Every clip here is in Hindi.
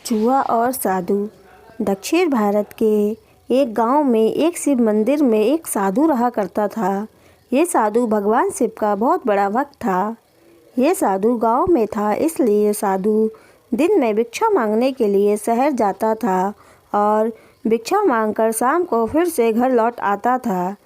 चूहा और साधु। दक्षिण भारत के एक गांव में एक शिव मंदिर में एक साधु रहा करता था। ये साधु भगवान शिव का बहुत बड़ा भक्त था। ये साधु गांव में था, इसलिए साधु दिन में भिक्षा मांगने के लिए शहर जाता था और भिक्षा मांगकर शाम को फिर से घर लौट आता था।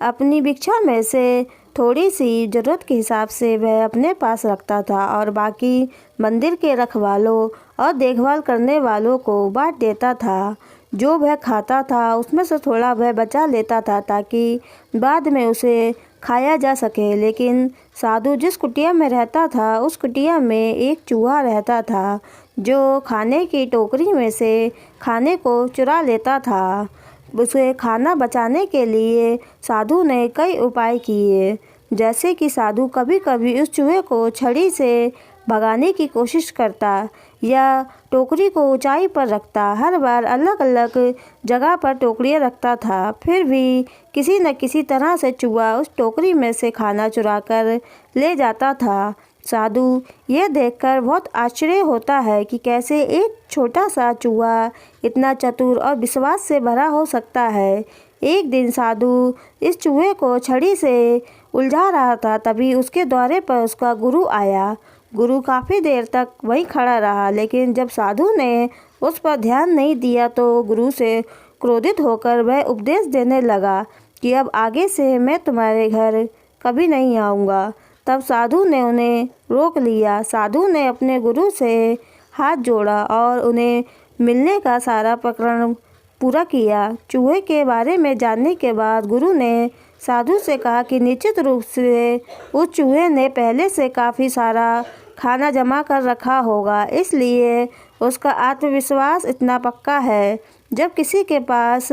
अपनी भिक्षा में से थोड़ी सी ज़रूरत के हिसाब से वह अपने पास रखता था और बाकी मंदिर के रखवालों और देखभाल करने वालों को बांट देता था। जो वह खाता था उसमें से थोड़ा वह बचा लेता था ताकि बाद में उसे खाया जा सके। लेकिन साधु जिस कुटिया में रहता था उस कुटिया में एक चूहा रहता था जो खाने की टोकरी में से खाने को चुरा लेता था। उसे खाना बचाने के लिए साधु ने कई उपाय किए, जैसे कि साधु कभी कभी उस चूहे को छड़ी से भगाने की कोशिश करता या टोकरी को ऊंचाई पर रखता। हर बार अलग अलग जगह पर टोकरियाँ रखता था, फिर भी किसी न किसी तरह से चूहा उस टोकरी में से खाना चुरा कर ले जाता था। साधु ये देखकर बहुत आश्चर्य होता है कि कैसे एक छोटा सा चूहा इतना चतुर और विश्वास से भरा हो सकता है। एक दिन साधु इस चूहे को छड़ी से उलझा रहा था, तभी उसके द्वारे पर उसका गुरु आया। गुरु काफ़ी देर तक वहीं खड़ा रहा, लेकिन जब साधु ने उस पर ध्यान नहीं दिया तो गुरु से क्रोधित होकर वह उपदेश देने लगा कि अब आगे से मैं तुम्हारे घर कभी नहीं आऊँगा। तब साधु ने उन्हें रोक लिया। साधु ने अपने गुरु से हाथ जोड़ा और उन्हें मिलने का सारा प्रकरण पूरा किया। चूहे के बारे में जानने के बाद गुरु ने साधु से कहा कि निश्चित रूप से उस चूहे ने पहले से काफ़ी सारा खाना जमा कर रखा होगा, इसलिए उसका आत्मविश्वास इतना पक्का है। जब किसी के पास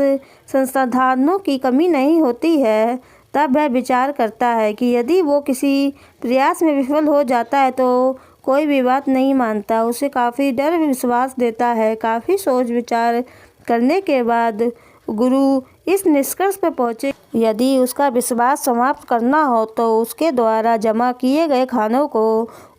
संसाधनों की कमी नहीं होती है तब वह विचार करता है कि यदि वो किसी प्रयास में विफल हो जाता है तो कोई भी बात नहीं मानता, उसे काफ़ी डर विश्वास देता है। काफ़ी सोच विचार करने के बाद गुरु इस निष्कर्ष पर पहुँचे, यदि उसका विश्वास समाप्त करना हो तो उसके द्वारा जमा किए गए खानों को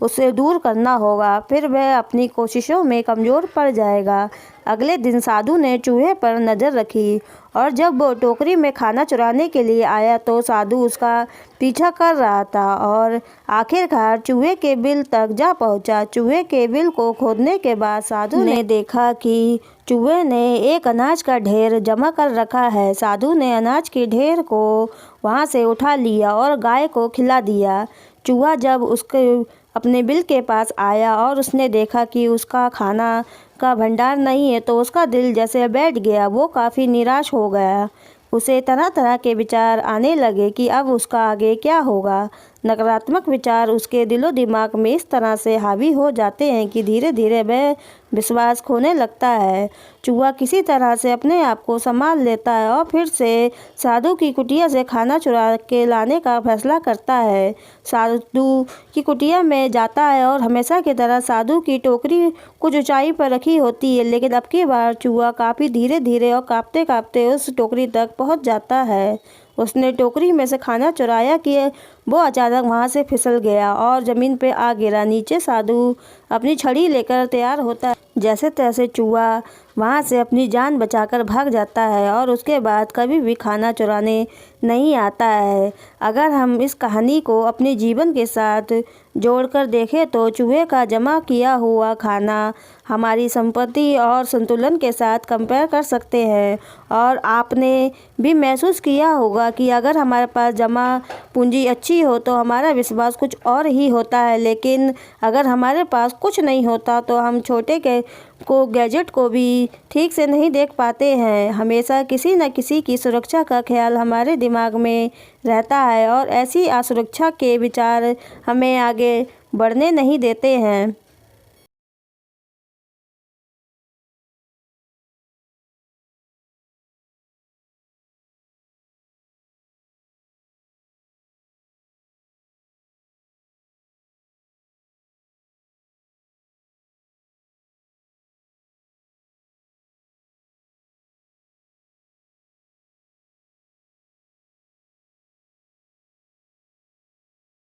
उसे दूर करना होगा, फिर वह अपनी कोशिशों में कमज़ोर पड़ जाएगा। अगले दिन साधु ने चूहे पर नज़र रखी और जब वो टोकरी में खाना चुराने के लिए आया तो साधु उसका पीछा कर रहा था और आखिरकार चूहे के बिल तक जा पहुंचा। चूहे के बिल को खोदने के बाद साधु ने देखा कि चूहे ने एक अनाज का ढेर जमा कर रखा है। साधु ने अनाज के ढेर को वहां से उठा लिया और गाय को खिला दिया। चूहा जब उसके अपने बिल के पास आया और उसने देखा कि उसका खाना का भंडार नहीं है तो उसका दिल जैसे बैठ गया। वो काफ़ी निराश हो गया। उसे तरह तरह के विचार आने लगे कि अब उसका आगे क्या होगा। नकारात्मक विचार उसके दिलो दिमाग में इस तरह से हावी हो जाते हैं कि धीरे धीरे वह विश्वास खोने लगता है। चूहा किसी तरह से अपने आप को संभाल लेता है और फिर से साधु की कुटिया से खाना चुरा के लाने का फैसला करता है। साधु की कुटिया में जाता है और हमेशा की तरह साधु की टोकरी कुछ ऊंचाई पर रखी होती है, लेकिन अब की बार चूहा काफ़ी धीरे धीरे और काँपते काँपते उस टोकरी तक पहुँच जाता है। उसने टोकरी में से खाना चुराया कि वो अचानक वहाँ से फिसल गया और ज़मीन पे आ गिरा। नीचे साधु अपनी छड़ी लेकर तैयार होता है। जैसे तैसे चूहा वहाँ से अपनी जान बचाकर भाग जाता है और उसके बाद कभी भी खाना चुराने नहीं आता है। अगर हम इस कहानी को अपने जीवन के साथ जोड़कर देखें तो चूहे का जमा किया हुआ खाना हमारी संपत्ति और संतुलन के साथ कंपेयर कर सकते हैं। और आपने भी महसूस किया होगा कि अगर हमारे पास जमा पूंजी अच्छी हो तो हमारा विश्वास कुछ और ही होता है, लेकिन अगर हमारे पास कुछ नहीं होता तो हम छोटे गैजेट को भी ठीक से नहीं देख पाते हैं। हमेशा किसी न किसी की सुरक्षा का ख्याल हमारे दिमाग में रहता है और ऐसी असुरक्षा के विचार हमें आगे बढ़ने नहीं देते हैं।